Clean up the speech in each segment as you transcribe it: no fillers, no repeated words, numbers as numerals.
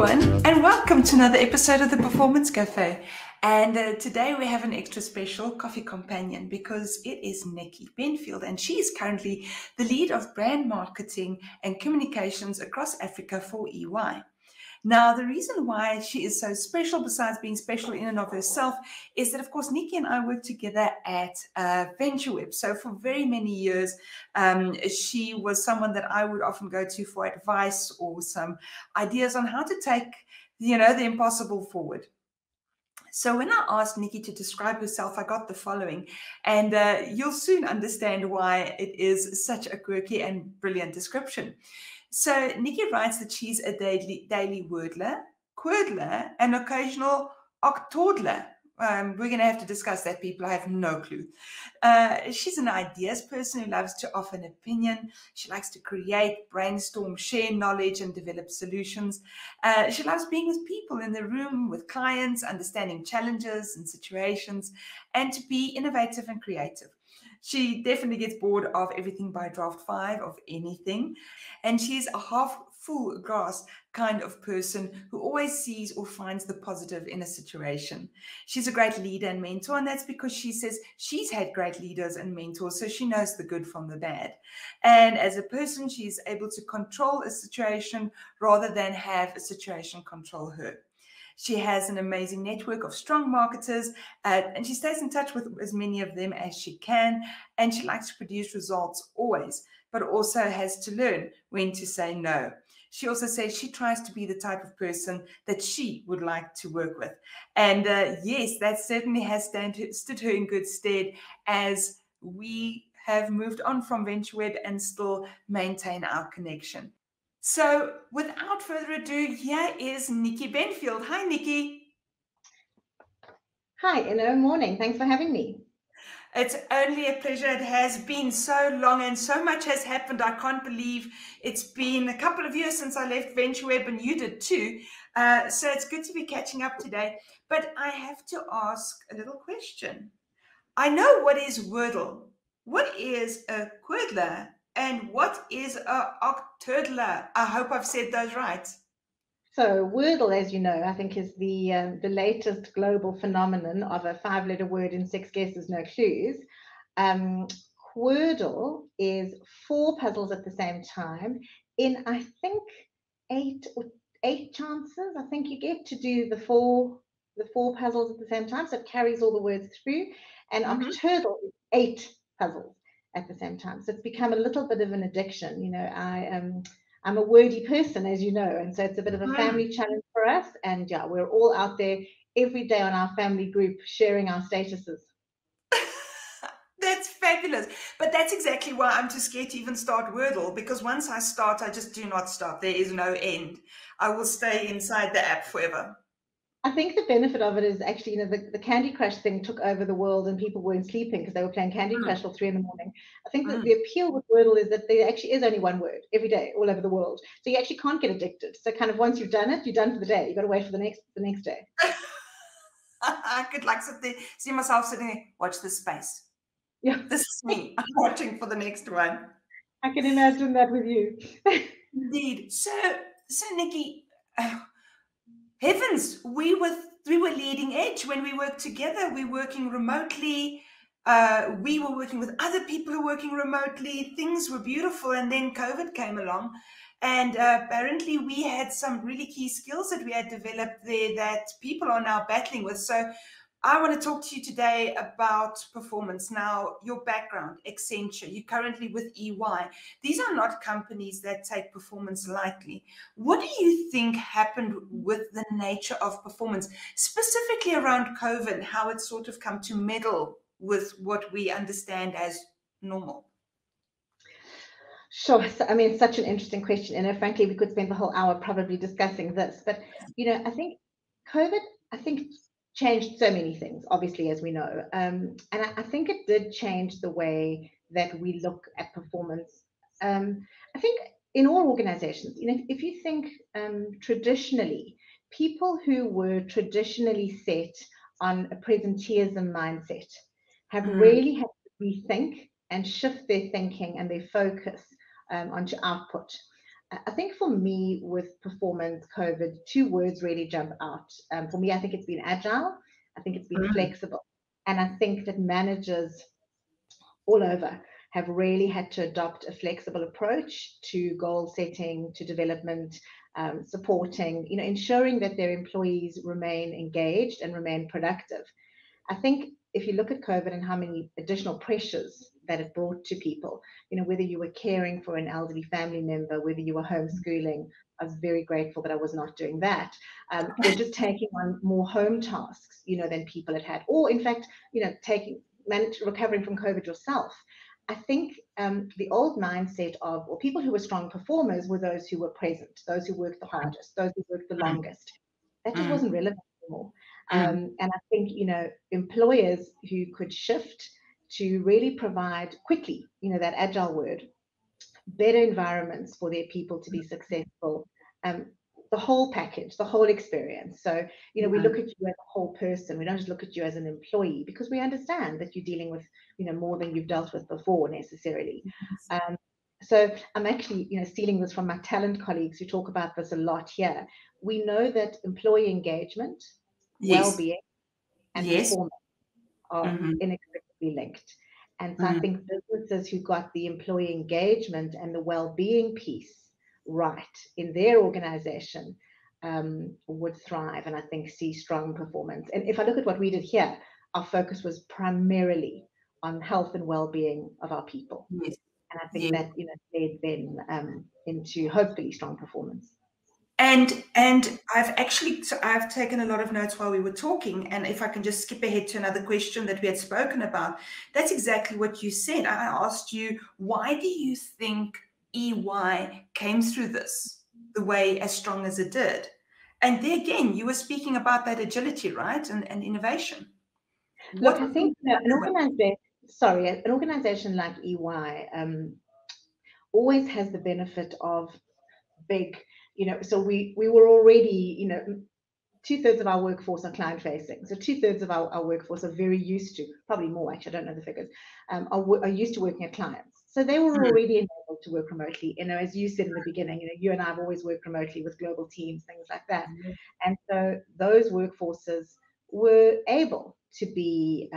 everyone, and welcome to another episode of the Performance Cafe. And today we have an extra special coffee companion because it is Nikki Benfield, and she is currently the lead of brand marketing and communications across Africa for EY. Now, the reason why she is so special, besides being special in and of herself, is that, of course, Nikki and I worked together at VentureWeb. So for very many years, she was someone that I would often go to for advice or some ideas on how to take, the impossible forward. So when I asked Nikki to describe herself, I got the following, and you'll soon understand why it is such a quirky and brilliant description. So Nikki writes that she's a daily wordler, querdler, and occasional octordler. We're going to have to discuss that, people. I have no clue. She's an ideas person who loves to offer an opinion. She likes to create, brainstorm, share knowledge, and develop solutions. She loves being with people in the room, with clients, understanding challenges and situations, and to be innovative and creative. She definitely gets bored of everything by draft 5 of anything. And she's a half full glass kind of person who always sees or finds the positive in a situation. She's a great leader and mentor, and that's because she says she's had great leaders and mentors, so she knows the good from the bad. And as a person, she's able to control a situation rather than have a situation control her. She has an amazing network of strong marketers, and she stays in touch with as many of them as she can. And she likes to produce results always, but also has to learn when to say no. She also says she tries to be the type of person that she would like to work with. And yes, that certainly has stood her in good stead as we have moved on from VentureWeb and still maintain our connection. So without further ado, here is Nikki Benfield. Hi, Nikki. Hi, morning. Thanks for having me. It's only a pleasure. It has been so long and so much has happened. I can't believe it's been a couple of years since I left VentureWeb, and you did too. So it's good to be catching up today. But I have to ask a little question. I know what is Wordle. What is a querdler? And what is a octordler? I hope I've said those right. So Wordle, as you know, I think is the latest global phenomenon of a 5-letter word in 6 guesses, no clues. Wordle is 4 puzzles at the same time in, I think, 8 chances. I think you get to do the four puzzles at the same time, so it carries all the words through. And octordle is 8 puzzles at the same time. So it's become a little bit of an addiction. I'm a wordy person, as you know, and so it's a bit of a family challenge for us. And yeah, we're all out there every day on our family group sharing our statuses. That's fabulous. But that's exactly why I'm too scared to even start Wordle, because once I start, I just do not stop. There is no end. I will stay inside the app forever. I think the benefit of it is actually, the Candy Crush thing took over the world and people weren't sleeping because they were playing Candy Crush till 3 a.m. I think that the appeal with Wordle is that there actually is only one word every day all over the world. So you actually can't get addicted. So kind of once you've done it, you're done for the day. You've got to wait for the next day. I could sit there, see myself sitting there, watch this space. Yeah. This is me. I'm watching for the next one. I can imagine that with you. Indeed. So Nikki, heavens, we were leading edge when we worked together. We were working remotely. We were working with other people who were working remotely. Things were beautiful, and then COVID came along, and apparently we had some really key skills that we had developed there that people are now battling with. So I want to talk to you today about performance. Now, your background, Accenture, you're currently with EY. These are not companies that take performance lightly. What do you think happened with the nature of performance, specifically around COVID, how it's sort of come to meddle with what we understand as normal? Sure. So, it's such an interesting question. And frankly, we could spend the whole hour probably discussing this. But, I think COVID, changed so many things, obviously, as we know. And I think it did change the way that we look at performance. I think in all organizations, if you think traditionally, people who were traditionally set on a presenteeism mindset have really had to rethink and shift their thinking and their focus onto output. I think for me with performance COVID, two words really jump out. For me, I think it's been agile. I think it's been Mm. flexible. And I think that managers all over have really had to adopt a flexible approach to goal setting, to development, supporting, ensuring that their employees remain engaged and remain productive. I think if you look at COVID and how many additional pressures that it brought to people, whether you were caring for an elderly family member, whether you were homeschooling, I was very grateful that I was not doing that, or just taking on more home tasks, than people had had, or in fact, recovering from COVID yourself. I think the old mindset of, or people who were strong performers were those who were present, those who worked the hardest, those who worked the Mm. longest. That just Mm. wasn't relevant anymore. Mm. And I think, employers who could shift to really provide quickly, that agile word, better environments for their people to be successful, the whole package, the whole experience. So, we look at you as a whole person. We don't just look at you as an employee, because we understand that you're dealing with, more than you've dealt with before necessarily. So I'm actually, stealing this from my talent colleagues who talk about this a lot here. We know that employee engagement, Yes. well-being, and Yes. performance are Mm-hmm. inextricably linked. And so I Mm. think businesses who got the employee engagement and the well-being piece right in their organization would thrive, and I think see strong performance. And if I look at what we did here, our focus was primarily on health and well-being of our people. Yes. And I think Yes. that led then into hopefully strong performance. And I've taken a lot of notes while we were talking, and if I can just skip ahead to another question that we had spoken about, that's exactly what you said. I asked you, why do you think EY came through this the way as strong as it did? And there again, you were speaking about that agility, right? And innovation. Look, What I would be think an organization like EY always has the benefit of big, so we were already, 2/3 of our workforce are client facing. So 2/3 of our workforce are very used to, probably more actually, I don't know the figures, are used to working at clients. So they were Mm. already enabled to work remotely. As you said in the beginning, you and I have always worked remotely with global teams, things like that. And so those workforces were able to be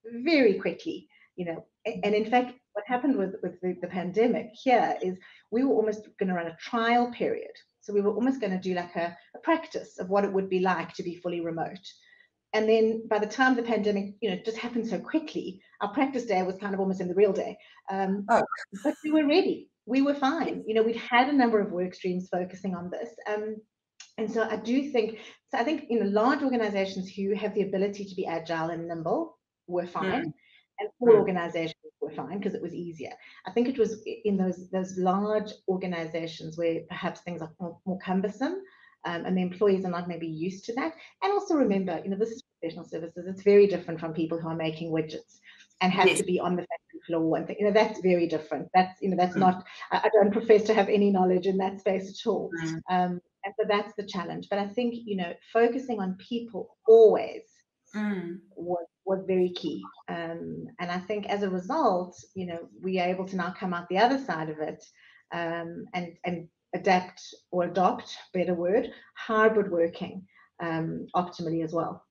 very quickly, and in fact, what happened with the pandemic here is we were almost going to run a trial period. So we were almost going to do like a practice of what it would be like to be fully remote. And then by the time the pandemic, just happened so quickly, our practice day was kind of almost in the real day. Oh, But we were ready. We were fine. We'd had a number of work streams focusing on this. And so I think, large organizations who have the ability to be agile and nimble were fine. And small mm. organizations were fine because it was easier. I think it was in those large organizations where perhaps things are more cumbersome, and the employees are not maybe used to that. And also remember, this is professional services. It's very different from people who are making widgets and have Yes. to be on the factory floor and that's very different. That's Mm. not. I don't profess to have any knowledge in that space at all. Mm. And so that's the challenge. But I think, focusing on people always Mm. was very key. And I think as a result, we are able to now come out the other side of it, and adapt or adopt, better word, hybrid working optimally as well.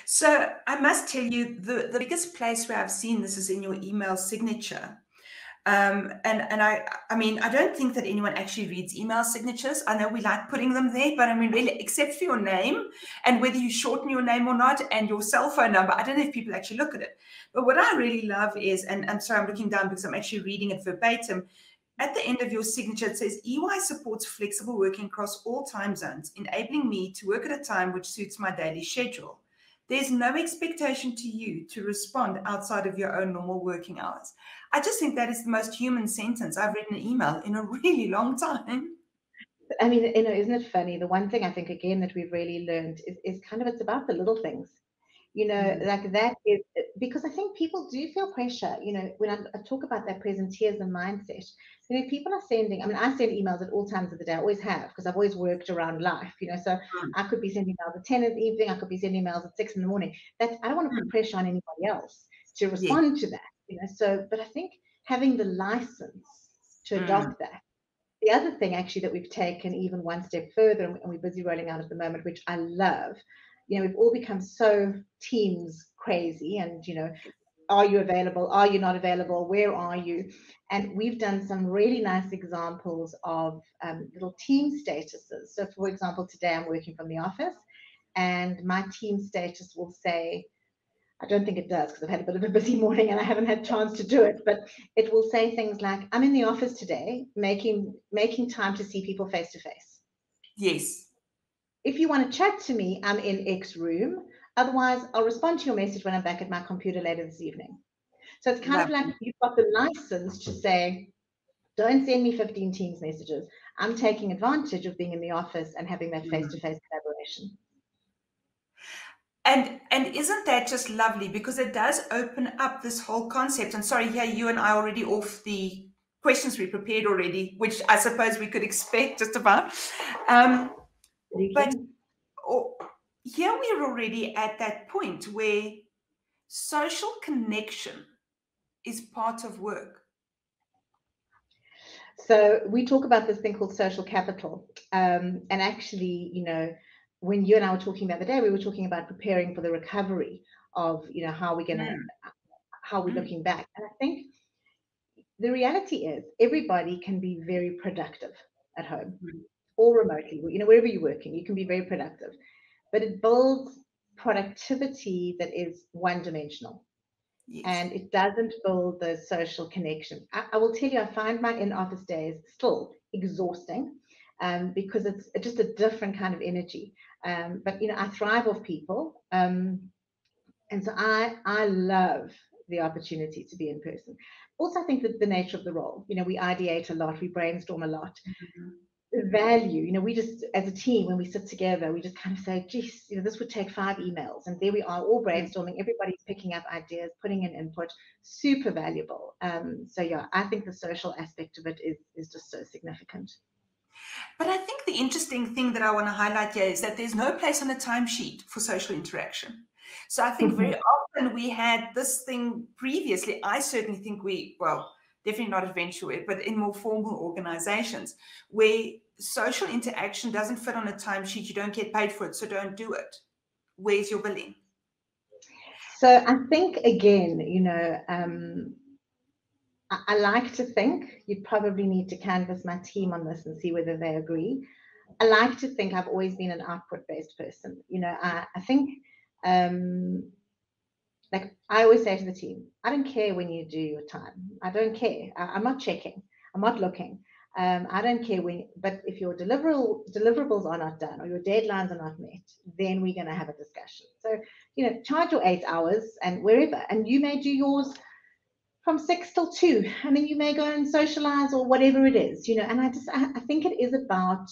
So I must tell you, the biggest place where I've seen this is in your email signature. And I mean, I don't think that anyone actually reads email signatures. I know we like putting them there, but I mean, really, except for your name and whether you shorten your name or not and your cell phone number, I don't know if people actually look at it. But what I really love is, and I'm sorry, I'm looking down because I'm actually reading it verbatim. At the end of your signature, it says, EY supports flexible working across all time zones, enabling me to work at a time which suits my daily schedule. There's no expectation to you to respond outside of your own normal working hours. I just think that is the most human sentence I've written an email in a really long time. I mean, isn't it funny? The one thing I think, again, that we've really learned is kind of, it's about the little things. Like that is, because I think people do feel pressure, when I talk about that presenteeism mindset, people are sending, I mean, I send emails at all times of the day, I always have, because I've always worked around life, so I could be sending emails at 10 in the evening, I could be sending emails at 6 in the morning. I don't want to put pressure on anybody else to respond to that, so, but I think having the license to adopt that the other thing actually that we've taken even one step further, and we're busy rolling out at the moment, which I love, we've all become so Teams crazy, and are you available? Are you not available? Where are you? And we've done some really nice examples of little team statuses. So for example, today I'm working from the office, and my team status will say, I don't think it does because I've had a bit of a busy morning and I haven't had a chance to do it, but it will say things like, I'm in the office today, making time to see people face to face. Yes. If you want to chat to me, I'm in X room. Otherwise, I'll respond to your message when I'm back at my computer later this evening. So it's kind of like you've got the license to say, don't send me 15 Teams messages. I'm taking advantage of being in the office and having that face-to-face collaboration. And isn't that just lovely? Because it does open up this whole concept. And sorry, yeah, you and I already off the questions we prepared already, which I suppose we could expect just about. But here we're already at that point where social connection is part of work. So we talk about this thing called social capital. And actually, when you and I were talking the other day, we were talking about preparing for the recovery of, how we're looking back. And I think the reality is everybody can be very productive at home or remotely, wherever you're working, you can be very productive, but it builds productivity that is one-dimensional. Yes. And it doesn't build those social connections. I will tell you, I find my in-office days still exhausting because it's just a different kind of energy. But, I thrive off people. And so I love the opportunity to be in person. Also, I think that the nature of the role, we ideate a lot, we brainstorm a lot. The value, we just, as a team, when we sit together, we just kind of say, geez, this would take 5 emails. And there we are, all brainstorming, everybody's picking up ideas, putting in input, super valuable. So yeah, I think the social aspect of it is just so significant. But I think the interesting thing that I want to highlight here is that there's no place on a timesheet for social interaction. So I think very often we had this thing previously. I certainly think definitely not at VentureWeb, but in more formal organizations where social interaction doesn't fit on a timesheet, you don't get paid for it, so don't do it. Where's your billing? So I think, again, I like to think you'd probably need to canvass my team on this and see whether they agree. I like to think I've always been an output-based person. I think, like I always say to the team, I don't care when you do your time. I don't care. I'm not checking. I'm not looking. I don't care but if your deliverables are not done or your deadlines are not met, then we're going to have a discussion. So, charge your 8 hours and wherever, and you may do yours from 6 till 2, and then you may go and socialize or whatever it is, and I think it is about,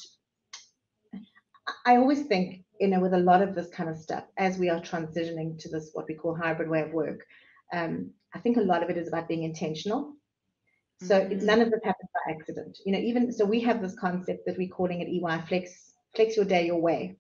I always think, with a lot of this kind of stuff, as we are transitioning to this, what we call hybrid way of work, I think a lot of it is about being intentional. So none of this happens by accident. Even so, we have this concept that we're calling it EY flex your day your way.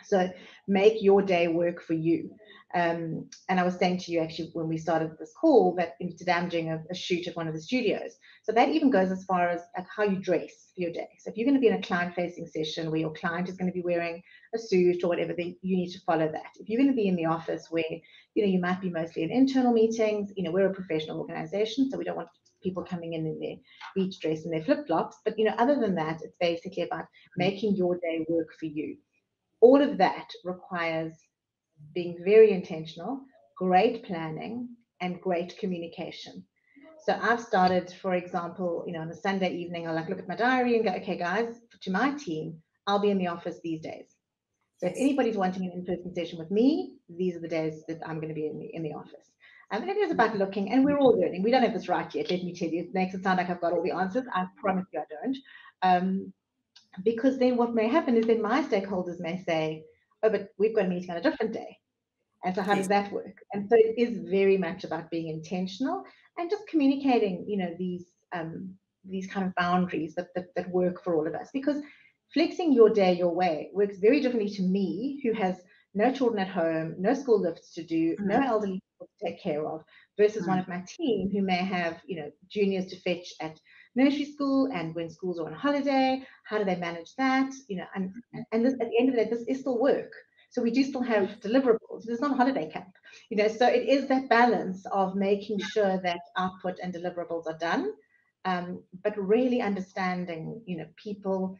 So make your day work for you. And I was saying to you actually when we started this call that today I'm doing a shoot at one of the studios. So that even goes as far as like how you dress for your day. So if you're going to be in a client-facing session where your client is going to be wearing a suit or whatever, then you need to follow that. If you're going to be in the office where you might be mostly in internal meetings, we're a professional organization, so we don't want people coming in their beach dress and their flip-flops. But other than that, it's basically about making your day work for you. All of that requires being very intentional, great planning, and great communication. So I've started, for example, on a Sunday evening, I'll look at my diary and go, okay, guys, to my team, I'll be in the office these days. So if anybody's wanting an in-person session with me, these are the days that I'm going to be in the office. And it is about looking, and we're all learning. We don't have this right yet, let me tell you. It makes it sound like I've got all the answers. I promise you I don't. Because then what may happen is then my stakeholders may say, oh, but we've got a meeting on a different day. And so how does that work? And so it is very much about being intentional and just communicating, these kind of boundaries that work for all of us. Because flexing your day your way works very differently to me, who has no children at home, no school lifts to do, no elderly people to take care of, versus one of my team who may have, juniors to fetch at nursery school, and when schools are on holiday, how do they manage that? And this, at the end of the day, this is still work. So we do still have deliverables. It's not a holiday camp, so it is that balance of making sure that output and deliverables are done, but really understanding, people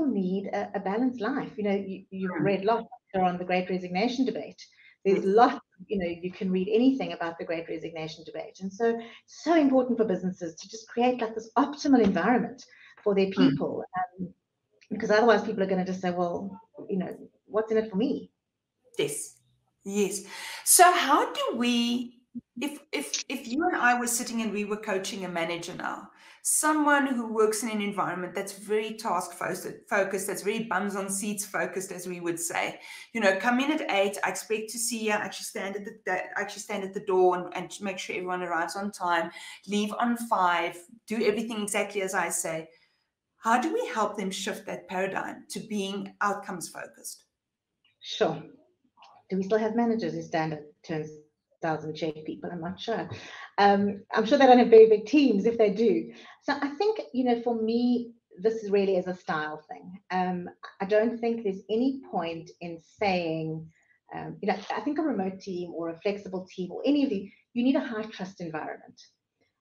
need a balanced life. You've read lots on the Great Resignation debate. There's lots, you can read anything about the Great Resignation debate. And so important for businesses to just create like this optimal environment for their people. Because otherwise people are going to just say, well, what's in it for me? Yes. So how do we, if you and I were sitting and we were coaching a manager now, someone who works in an environment that's very task focused, that's very bums on seats focused, as we would say, come in at 8, I expect to see you, actually stand at the door and make sure everyone arrives on time, leave on 5, do everything exactly as I say. How do we help them shift that paradigm to being outcomes focused? Sure. Do we still have managers who stand at turnstiles and check people? I'm not sure. I'm sure they don't have very big teams if they do. So I think, for me, this really is a style thing. I don't think there's any point in saying, I think a remote team or a flexible team or any of you need a high trust environment.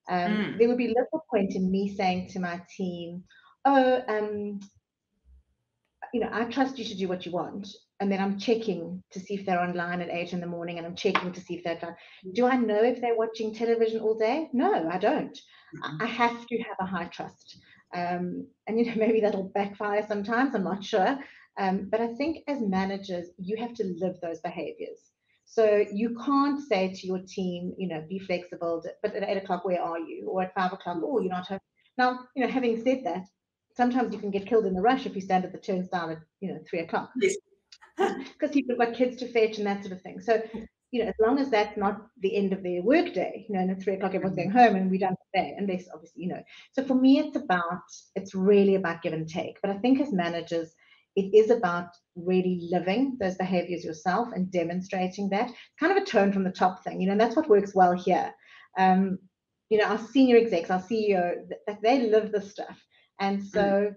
There would be little point in me saying to my team, I trust you to do what you want. And then I'm checking to see if they're online at 8 in the morning, and I'm checking to see if they're done. Do I know if they're watching television all day? No, I don't. I have to have a high trust. And maybe that'll backfire sometimes, I'm not sure. But I think as managers, you have to live those behaviors. So you can't say to your team, be flexible, but at 8 o'clock, where are you? Or at 5 o'clock, oh, you're not home. Now, having said that, sometimes you can get killed in the rush if you stand at the turnstile at 3 o'clock. Yes. Because people have got kids to fetch and that sort of thing. So, as long as that's not the end of their work day, and at 3 o'clock everyone's going home and we're done for the day, unless obviously, So for me, it's really about give and take. But I think as managers, it is about really living those behaviors yourself and demonstrating that. Kind of a tone from the top thing, and that's what works well here. Our senior execs, our CEO, they live this stuff. And so,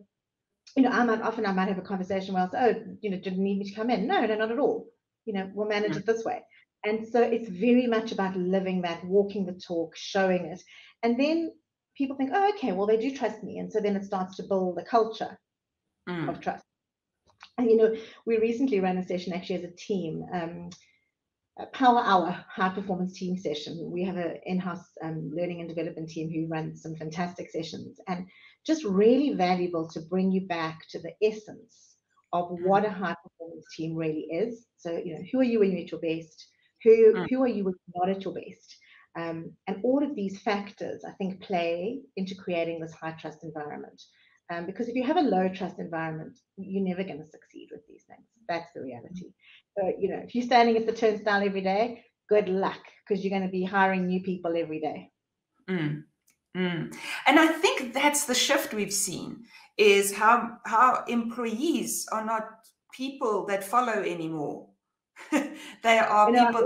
I might have a conversation where I'll say, oh, didn't need me to come in. No, not at all. We'll manage it this way. And so it's very much about living that, walking the talk, showing it. And then people think, oh, okay, well, they do trust me. And so then it starts to build a culture of trust. And, we recently ran a session actually as a team, a Power Hour high performance team session. We have an in-house learning and development team who runs some fantastic sessions, and just really valuable to bring you back to the essence of what a high performance team really is. So, who are you when you're at your best? Who are you when you're not at your best? And all of these factors, I think, play into creating this high trust environment. Because if you have a low trust environment, you're never going to succeed with these things. That's the reality. So, if you're standing at the turnstile every day, good luck, because you're going to be hiring new people every day. And I think that's the shift we've seen, is how employees are not people that follow anymore. They are people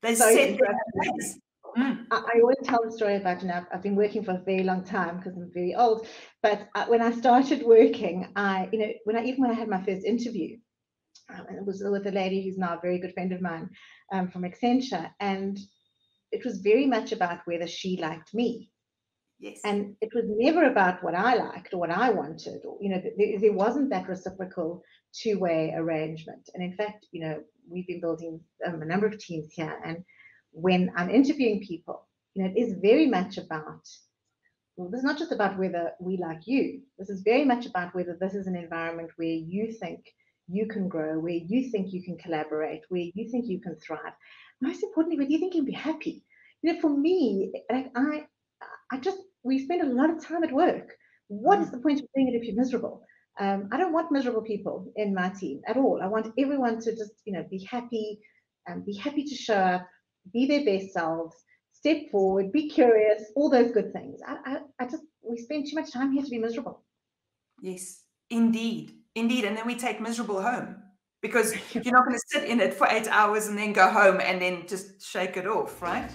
that set their place. I always tell the story about, I've been working for a very long time because I'm very old, but when I started working, when I had my first interview, it was with a lady who's now a very good friend of mine from Accenture, and it was very much about whether she liked me. Yes. And it was never about what I liked or what I wanted, or, there wasn't that reciprocal two-way arrangement. And in fact, we've been building a number of teams here, and when I'm interviewing people, it is very much about, well, this is not just about whether we like you. This is very much about whether this is an environment where you think you can grow, where you think you can collaborate, where you think you can thrive. Most importantly, where you think you can be happy. For me, we spend a lot of time at work. What is the point of doing it if you're miserable? I don't want miserable people in my team at all. I want everyone to just, be happy to show up, be their best selves, step forward, be curious, all those good things. We spend too much time here to be miserable. Yes, indeed. And then we take miserable home, because you're not going to sit in it for 8 hours and then go home and then just shake it off, right?